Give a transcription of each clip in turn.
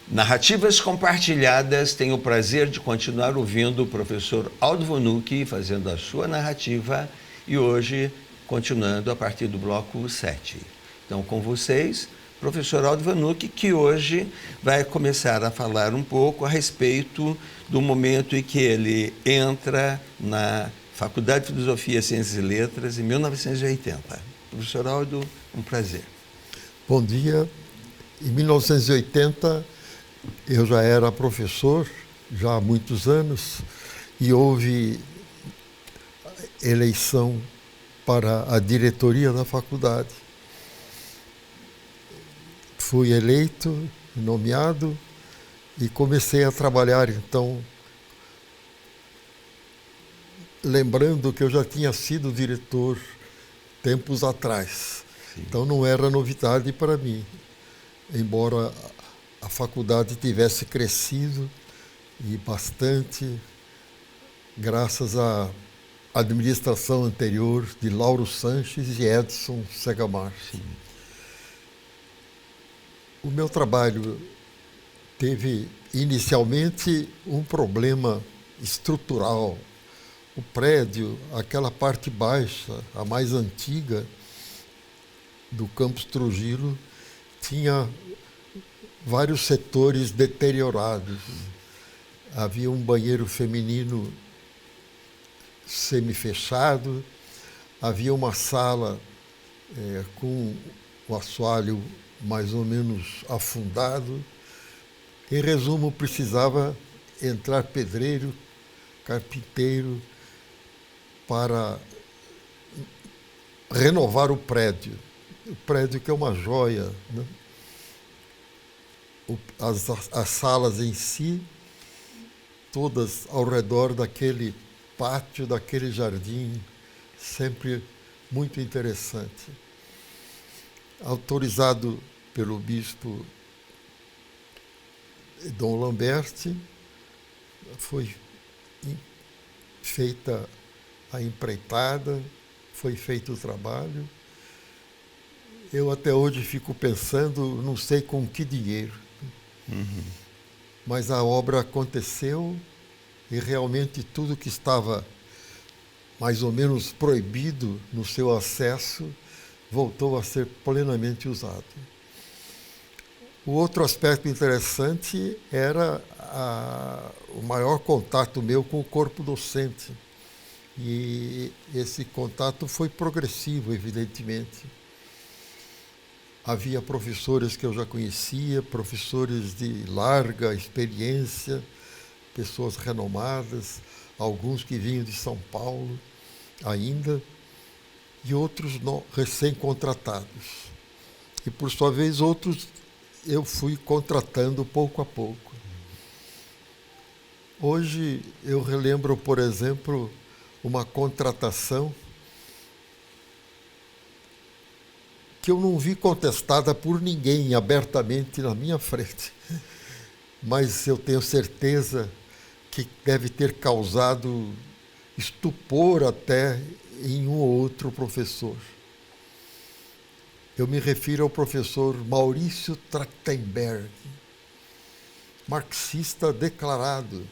Narrativas compartilhadas, tenho o prazer de continuar ouvindo o professor Aldo Vanucchi fazendo a sua narrativa e hoje continuando a partir do bloco 7. Então, com vocês, professor Aldo Vanucchi, que hoje vai começar a falar um pouco a respeito do momento em que ele entra na Faculdade de Filosofia, Ciências e Letras em 1980. Professor Aldo, um prazer. Bom dia. Em 1980, eu já era professor, já há muitos anos, e houve eleição para a diretoria da faculdade. Fui eleito, nomeado, e comecei a trabalhar, então, lembrando que eu já tinha sido diretor tempos atrás. Sim. Então não era novidade para mim, embora a faculdade tivesse crescido e bastante, graças à administração anterior de Lauro Sanches e Edson Segamar. Sim. O meu trabalho teve inicialmente um problema estrutural. O prédio, aquela parte baixa, a mais antiga do Campus Trujillo, tinha vários setores deteriorados. Havia um banheiro feminino semi-fechado, havia uma sala com o assoalho mais ou menos afundado. Em resumo, precisava entrar pedreiro, carpinteiro, para renovar o prédio. O prédio que é uma joia, né? As salas em si, todas ao redor daquele pátio, daquele jardim, sempre muito interessante. Autorizado pelo bispo Dom Lamberti, foi feita a empreitada, foi feito o trabalho. Eu até hoje fico pensando, não sei com que dinheiro. Mas a obra aconteceu e realmente tudo que estava mais ou menos proibido no seu acesso voltou a ser plenamente usado. O outro aspecto interessante era o maior contato meu com o corpo docente. E esse contato foi progressivo, evidentemente. Havia professores que eu já conhecia, professores de larga experiência, pessoas renomadas, alguns que vinham de São Paulo ainda, e outros recém-contratados. E, por sua vez, outros eu fui contratando pouco a pouco. Hoje eu relembro, por exemplo, uma contratação que eu não vi contestada por ninguém abertamente na minha frente, mas eu tenho certeza que deve ter causado estupor até em um ou outro professor. Eu me refiro ao professor Maurício Trachtenberg, marxista declarado,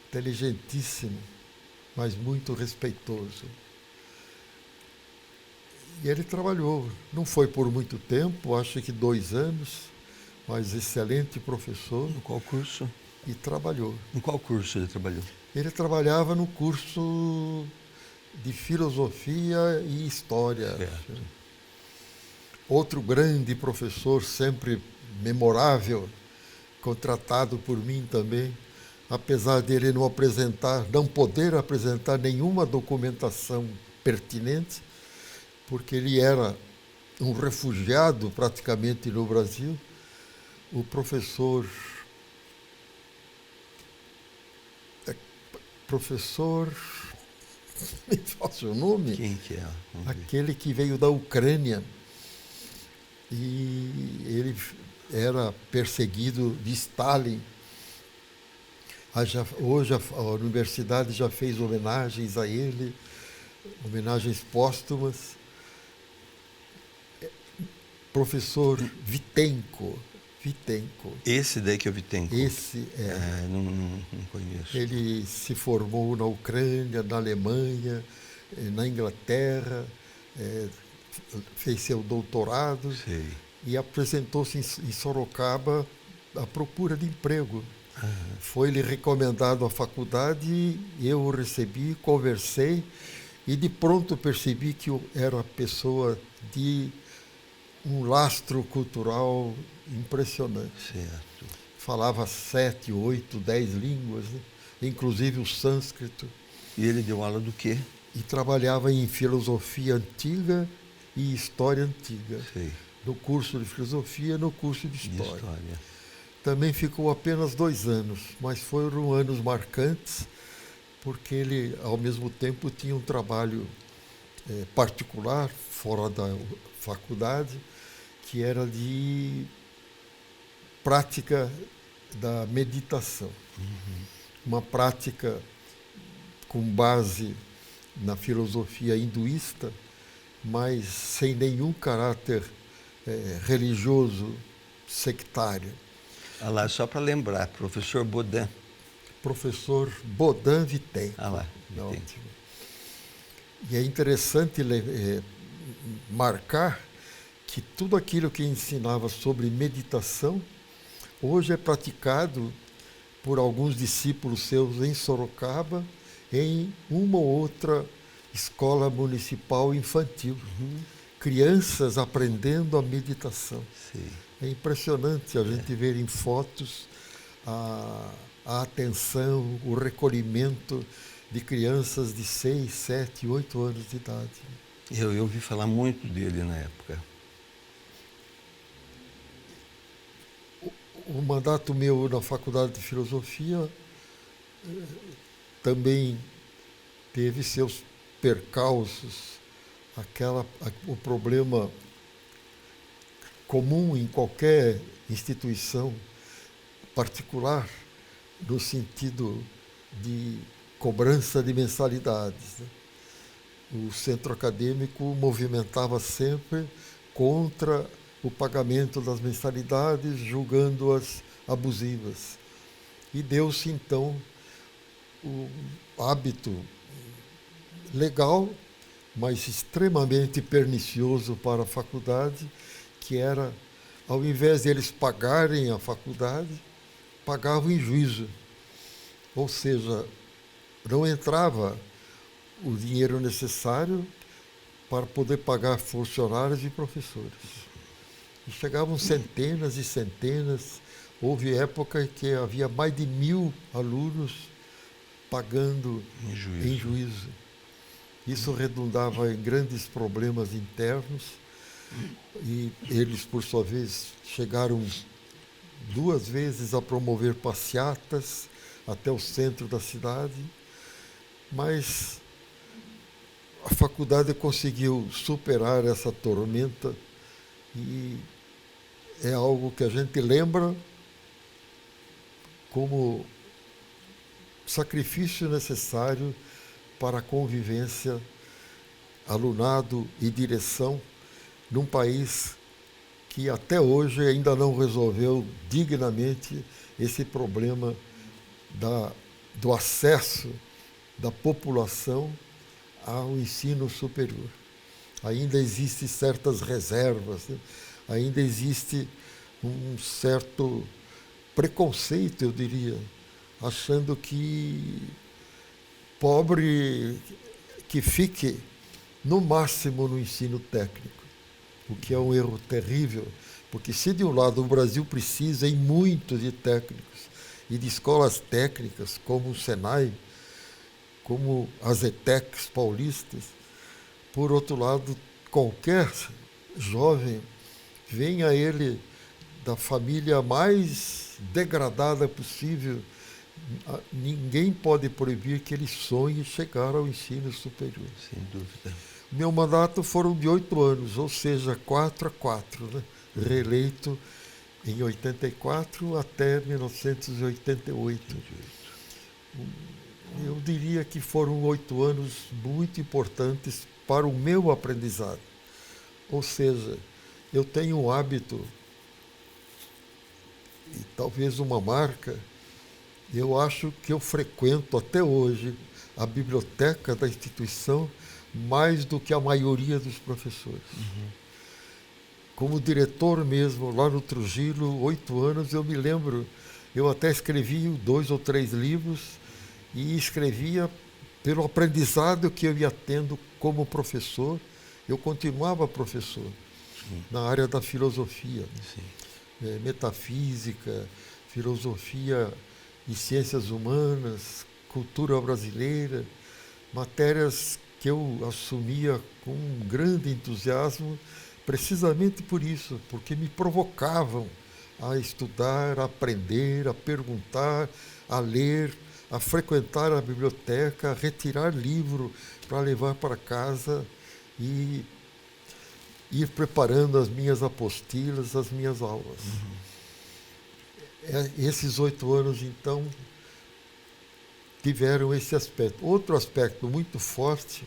inteligentíssimo, mas muito respeitoso. E ele trabalhou, não foi por muito tempo, acho que 2 anos, mas excelente professor. Em qual curso? E trabalhou. Em qual curso ele trabalhou? Ele trabalhava no curso de Filosofia e História. Certo. Outro grande professor, sempre memorável, contratado por mim também, apesar de ele não poder apresentar nenhuma documentação pertinente, porque ele era um refugiado praticamente no Brasil, o professor me faz o nome? Quem que é? Aquele que veio da Ucrânia e ele era perseguido de Stalin. Hoje a universidade já fez homenagens a ele, homenagens póstumas. Professor Vitenko, Vitenco. Esse daí que eu vi tem. Esse é. Não conheço. Ele se formou na Ucrânia, na Alemanha, na Inglaterra, fez seu doutorado. Sei. E apresentou-se em Sorocaba à procura de emprego. Foi-lhe recomendado à faculdade, eu o recebi, conversei e de pronto percebi que eu era pessoa de um lastro cultural impressionante. Certo. Falava 7, 8, 10 línguas, né? Inclusive o sânscrito. E ele deu aula do quê? E trabalhava em filosofia antiga e história antiga. Sei. No curso de filosofia, no curso de De história. história. Também ficou apenas 2 anos, mas foram anos marcantes, porque ele, ao mesmo tempo, tinha um trabalho particular, fora da faculdade, que era de prática da meditação. Uma prática com base na filosofia hinduísta, mas sem nenhum caráter religioso sectário. Ah lá, só para lembrar, professor Baudin. Professor Baudin Vitenco. Ah lá, Vitenco. Ótimo. E é interessante marcar que tudo aquilo que ensinava sobre meditação hoje é praticado por alguns discípulos seus em Sorocaba, em uma ou outra escola municipal infantil. Crianças aprendendo a meditação. Sim. É impressionante a gente ver em fotos a atenção, o recolhimento de crianças de 6, 7, 8 anos de idade. Eu ouvi falar muito dele na época. O mandato meu na Faculdade de Filosofia também teve seus percalços, o problema comum em qualquer instituição particular, no sentido de cobrança de mensalidades, né? O centro acadêmico movimentava sempre contra o pagamento das mensalidades, julgando-as abusivas. E deu-se, então, o hábito legal, mas extremamente pernicioso para a faculdade, que era, ao invés de eles pagarem a faculdade, pagavam em juízo. Ou seja, não entrava o dinheiro necessário para poder pagar funcionários e professores. E chegavam centenas e centenas. Houve época em que havia mais de 1000 alunos pagando em juízo. Isso redundava em grandes problemas internos e eles, por sua vez, chegaram 2 vezes a promover passeatas até o centro da cidade, mas a faculdade conseguiu superar essa tormenta e é algo que a gente lembra como sacrifício necessário para a convivência, alunado e direção, num país que até hoje ainda não resolveu dignamente esse problema do acesso da população ao ensino superior. Ainda existem certas reservas, né? Ainda existe um certo preconceito, eu diria, achando que pobre que fique no máximo no ensino técnico, o que é um erro terrível, porque se de um lado o Brasil precisa em muito de técnicos e de escolas técnicas como o Senai, como as ETECs paulistas, por outro lado, qualquer jovem, venha ele da família mais degradada possível, ninguém pode proibir que ele sonhe chegar ao ensino superior. Sem dúvida. Meu mandato foram de 8 anos, ou seja, 4-4, né? Reeleito em 84 até 1988. Eu diria que foram 8 anos muito importantes para o meu aprendizado. Ou seja, eu tenho um hábito e talvez uma marca, eu acho que eu frequento até hoje a biblioteca da instituição mais do que a maioria dos professores. Como diretor mesmo, lá no Trujillo, 8 anos, eu me lembro, eu até escrevi 2 ou 3 livros e escrevia pelo aprendizado que eu ia tendo como professor. Eu continuava professor na área da filosofia, metafísica, filosofia e ciências humanas, cultura brasileira, matérias que eu assumia com um grande entusiasmo, precisamente por isso, porque me provocavam a estudar, a aprender, a perguntar, a ler, a frequentar a biblioteca, a retirar livro para levar para casa e ir preparando as minhas apostilas, as minhas aulas. Esses 8 anos, então, tiveram esse aspecto. Outro aspecto muito forte,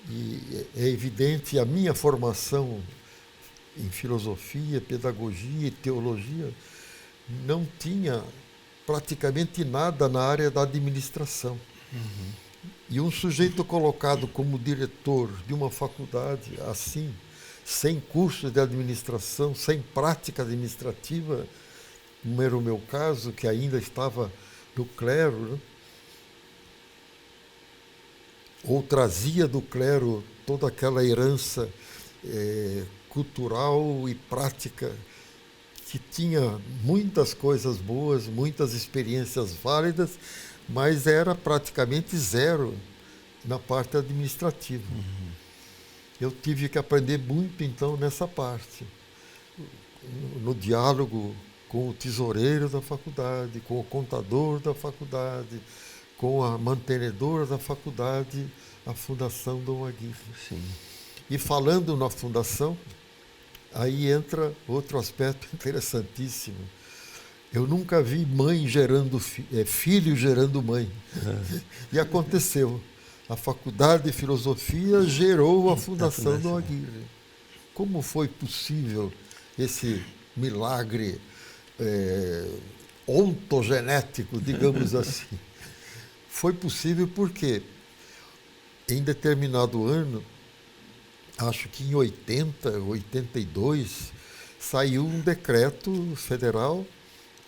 e é evidente, a minha formação em filosofia, pedagogia e teologia não tinha praticamente nada na área da administração. E um sujeito colocado como diretor de uma faculdade assim, sem curso de administração, sem prática administrativa, como era o meu caso, que ainda estava no clero, né? Ou trazia do clero toda aquela herança cultural e prática, que tinha muitas coisas boas, muitas experiências válidas, mas era praticamente zero na parte administrativa. Eu tive que aprender muito, então, nessa parte, no diálogo com o tesoureiro da faculdade, com o contador da faculdade, com a mantenedora da faculdade, a Fundação Dom Aguirre. Sim. E falando na fundação, aí entra outro aspecto interessantíssimo. Eu nunca vi mãe gerando filho gerando mãe. E aconteceu. A Faculdade de Filosofia gerou a Fundação Dom Aguirre. Como foi possível esse milagre ontogenético, digamos assim? Foi possível porque, em determinado ano, acho que em 80, 82, saiu um decreto federal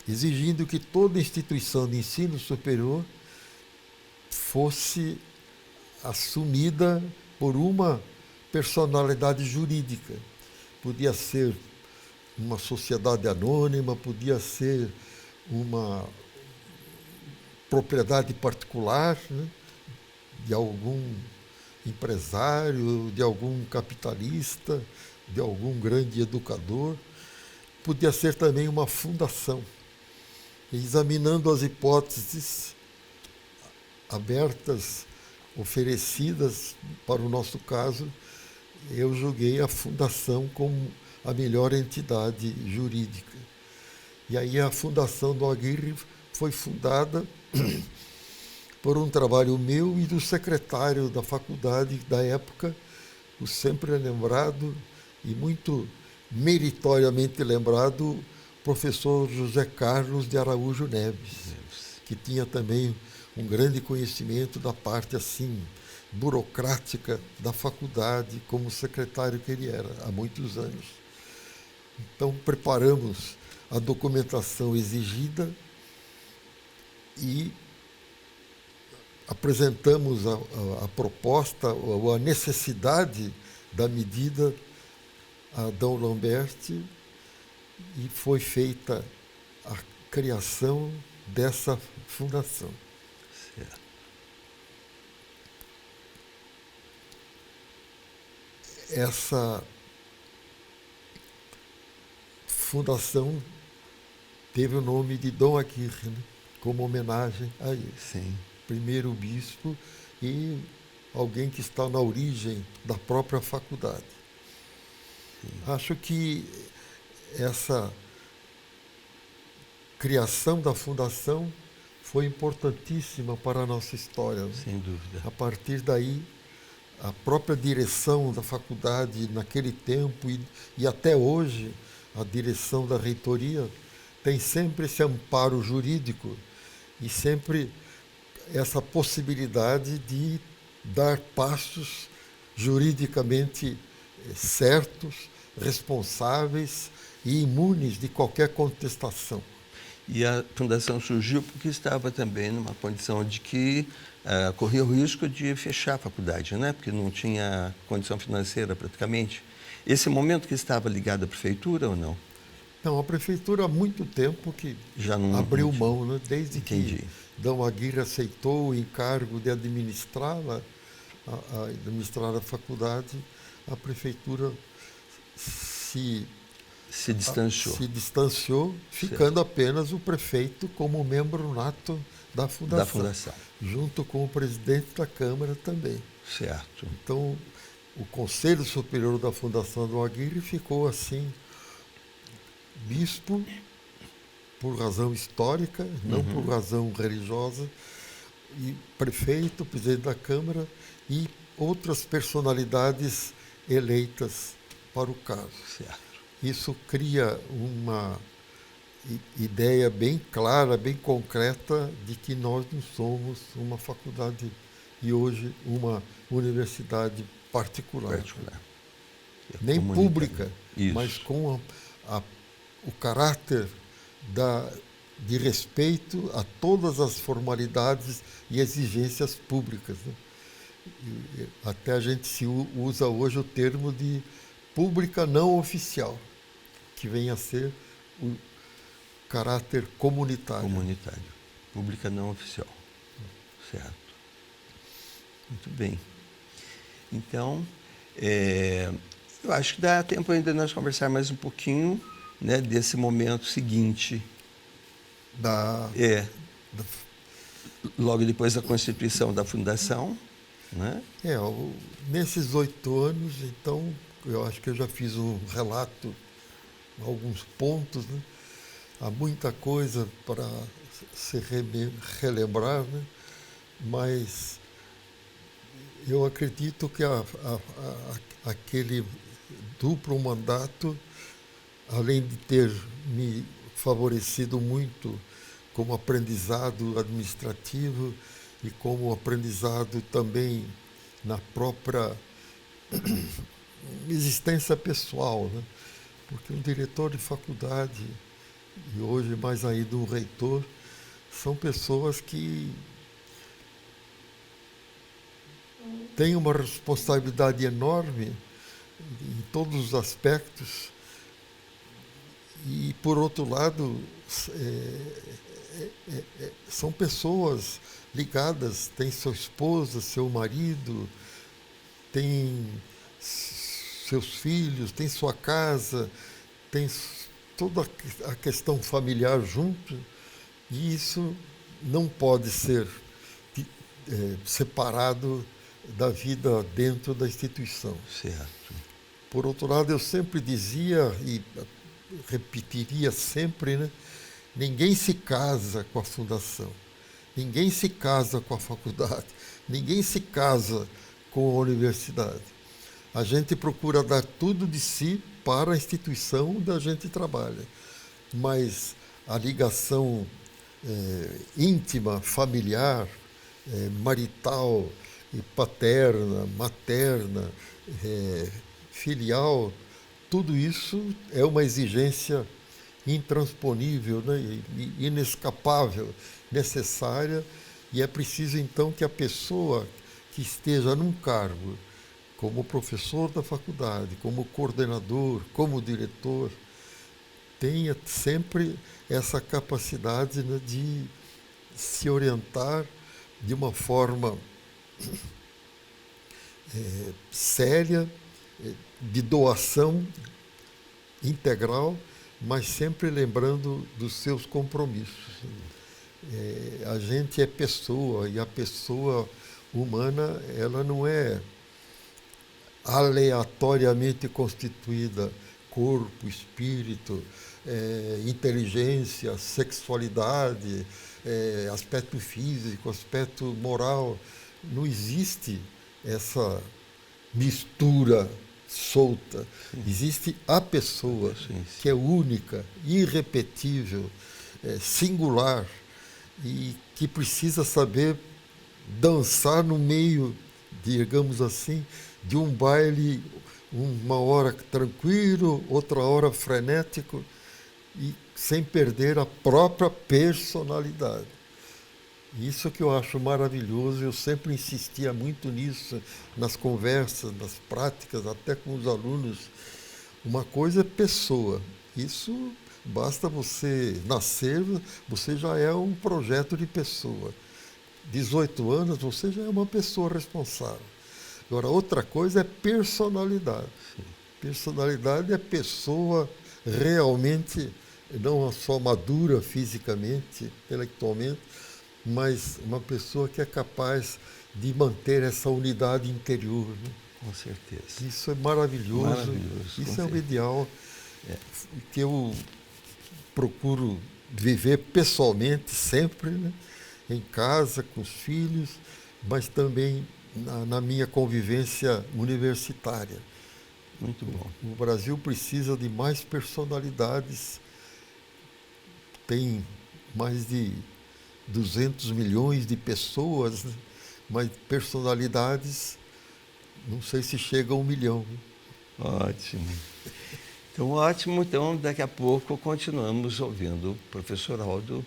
exigindo que toda instituição de ensino superior fosse assumida por uma personalidade jurídica. Podia ser uma sociedade anônima, podia ser uma propriedade particular, né, de algum empresário, de algum capitalista, de algum grande educador. Podia ser também uma fundação. Examinando as hipóteses abertas, oferecidas para o nosso caso, eu julguei a fundação como a melhor entidade jurídica. E aí a Fundação Dom Aguirre foi fundada por um trabalho meu e do secretário da faculdade da época, o sempre lembrado e muito meritoriamente lembrado, professor José Carlos de Araújo Neves, que tinha também um grande conhecimento da parte assim burocrática da faculdade, como secretário que ele era há muitos anos. Então preparamos a documentação exigida e apresentamos a proposta ou a necessidade da medida a Dom Lamberti e foi feita a criação dessa fundação. Certo. Essa fundação teve o nome de Dom Aguirre, né, como homenagem a ele. Sim. Primeiro bispo e alguém que está na origem da própria faculdade. Acho que essa criação da fundação foi importantíssima para a nossa história. Sem dúvida. A partir daí, a própria direção da faculdade naquele tempo e até hoje, a direção da reitoria tem sempre esse amparo jurídico e sempre essa possibilidade de dar passos juridicamente certos, responsáveis e imunes de qualquer contestação. E a fundação surgiu porque estava também numa condição de que corria o risco de fechar a faculdade, né? Porque não tinha condição financeira praticamente. Esse momento que estava ligado à prefeitura ou não? Não, a prefeitura há muito tempo que Já não abriu mão, né? Desde Entendi. que D. Aguirre aceitou o encargo de administrá-la, administrar a faculdade, a prefeitura se Se distanciou, ficando apenas o prefeito como membro nato da fundação, junto com o presidente da Câmara também. Certo. Então, o Conselho Superior da Fundação do Aguirre ficou assim, bispo, por razão histórica, não por razão religiosa, e prefeito, presidente da Câmara e outras personalidades eleitas para o caso. Certo. Isso cria uma ideia bem clara, bem concreta de que nós não somos uma faculdade e hoje uma universidade particular. Nem pública, mas com o caráter de respeito a todas as formalidades e exigências públicas, né? E até a gente usa hoje o termo de pública não oficial, que vem a ser o caráter comunitário. Comunitário. Pública não oficial. Certo. Muito bem. Então, eu acho que dá tempo ainda de nós conversar mais um pouquinho, né, desse momento seguinte. Logo depois da constituição da fundação, né? Nesses 8 anos, então, eu acho que eu já fiz um relato, alguns pontos, né? Há muita coisa para se relembrar, né? Mas eu acredito que aquele duplo mandato, além de ter me favorecido muito como aprendizado administrativo e como aprendizado também na própria existência pessoal, né? Porque um diretor de faculdade, e hoje mais ainda um reitor, são pessoas que têm uma responsabilidade enorme em todos os aspectos e, por outro lado, são pessoas ligadas, têm sua esposa, seu marido, têm seus filhos, têm sua casa, têm toda a questão familiar junto, e isso não pode ser separado da vida dentro da instituição. Certo. Por outro lado, eu sempre dizia, e repetiria sempre, né? Ninguém se casa com a fundação, ninguém se casa com a faculdade, ninguém se casa com a universidade. A gente procura dar tudo de si para a instituição onde a gente trabalha, mas a ligação íntima, familiar, marital, paterna, materna, filial, tudo isso é uma exigência intransponível, né? Inescapável, necessária, e é preciso então que a pessoa que esteja num cargo, como professor da faculdade, como coordenador, como diretor, tenha sempre essa capacidade, né, de se orientar de uma forma séria, de doação integral, mas sempre lembrando dos seus compromissos. A gente é pessoa, e a pessoa humana, ela não é aleatoriamente constituída, corpo, espírito, inteligência, sexualidade, aspecto físico, aspecto moral. Não existe essa mistura solta. Existe a pessoa, que é única, irrepetível, singular, e que precisa saber dançar no meio, digamos assim, de um baile, uma hora tranquilo, outra hora frenético, e sem perder a própria personalidade. Isso que eu acho maravilhoso, eu sempre insistia muito nisso, nas conversas, nas práticas, até com os alunos. Uma coisa é pessoa, isso basta você nascer, você já é um projeto de pessoa. 18 anos, você já é uma pessoa responsável. Agora, outra coisa é personalidade. Personalidade é pessoa realmente, não só madura fisicamente, intelectualmente, mas uma pessoa que é capaz de manter essa unidade interior. Né? Com certeza. Isso é maravilhoso. Maravilhoso, Isso com é um certeza. ideal que eu procuro viver pessoalmente sempre, né? Em casa, com os filhos, mas também na minha convivência universitária. Muito bom. O Brasil precisa de mais personalidades. Tem mais de 200 milhões de pessoas, né? Mas personalidades, não sei se chega a 1 milhão. Ótimo. Então, ótimo. Então, daqui a pouco continuamos ouvindo o professor Aldo